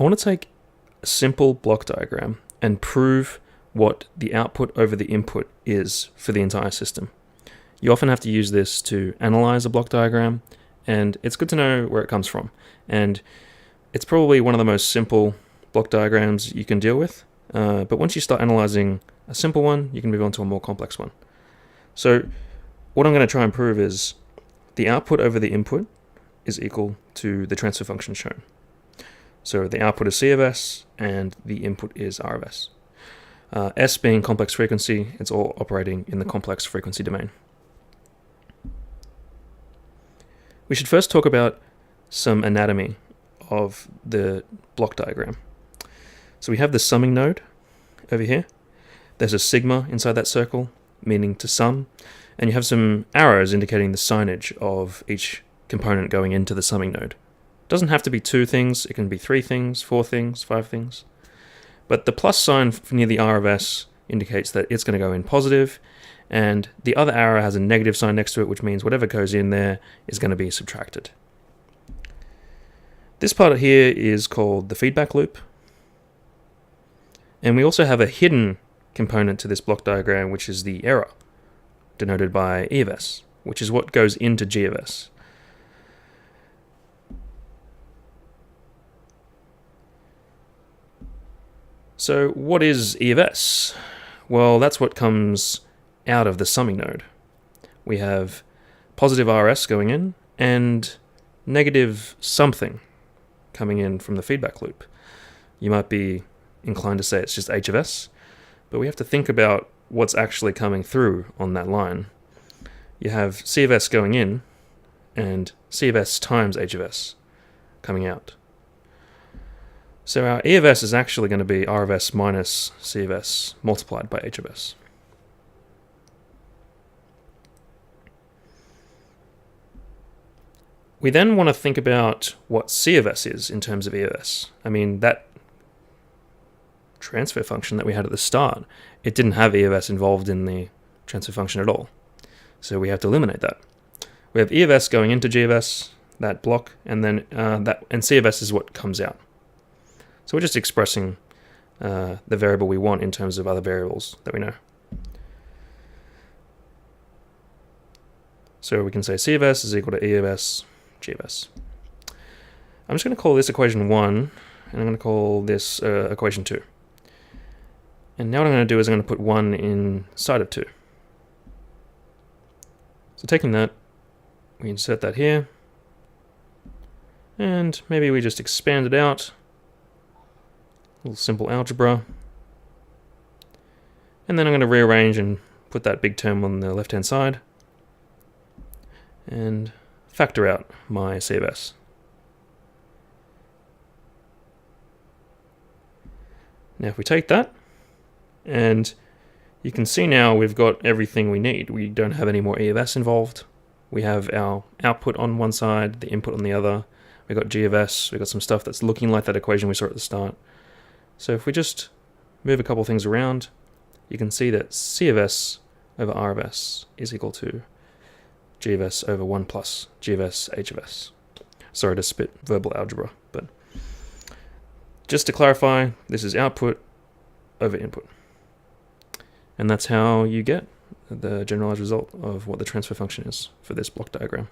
I want to take a simple block diagram and prove what the output over the input is for the entire system. You often have to use this to analyze a block diagram, and it's good to know where it comes from. And it's probably one of the most simple block diagrams you can deal with, but once you start analyzing a simple one, you can move on to a more complex one. So what I'm going to try and prove is the output over the input is equal to the transfer function shown. So the output is C of S, and the input is R of S. S being complex frequency, it's all operating in the complex frequency domain. We should first talk about some anatomy of the block diagram. So we have the summing node over here. There's a sigma inside that circle, meaning to sum, and you have some arrows indicating the signage of each component going into the summing node. It doesn't have to be 2 things, it can be 3 things, 4 things, 5 things. But the plus sign near the R of S indicates that it's going to go in positive, and the other arrow has a negative sign next to it, which means whatever goes in there is going to be subtracted. This part here is called the feedback loop. And we also have a hidden component to this block diagram, which is the error, denoted by E of S, which is what goes into G of S. So what is E of S? Well, that's what comes out of the summing node. We have positive RS going in and negative something coming in from the feedback loop. You might be inclined to say it's just H of S, but we have to think about what's actually coming through on that line. You have C of S going in and C of S times H of S coming out. So our E of S is actually going to be R of S minus C of S multiplied by H of S. We then want to think about what C of S is in terms of E of S. I mean, that transfer function that we had at the start, it didn't have E of S involved in the transfer function at all. So we have to eliminate that. We have E of S going into G of S, that block, and then and C of S is what comes out. So we're just expressing the variable we want in terms of other variables that we know. So we can say C of S is equal to E of S, G of S. I'm just going to call this equation 1, and I'm going to call this equation 2. And now what I'm going to do is I'm going to put 1 inside of 2. So taking that, we insert that here, and maybe we just expand it out. A little simple algebra. And then I'm going to rearrange and put that big term on the left-hand side, and factor out my C of S. Now if we take that, and you can see now we've got everything we need. We don't have any more E of S involved. We have our output on one side, the input on the other. We've got G of S, we've got some stuff that's looking like that equation we saw at the start. So if we just move a couple things around, you can see that C of S over R of S is equal to G of S over 1 plus G of S H of S. Sorry to spit verbal algebra, but just to clarify, this is output over input. And that's how you get the generalized result of what the transfer function is for this block diagram.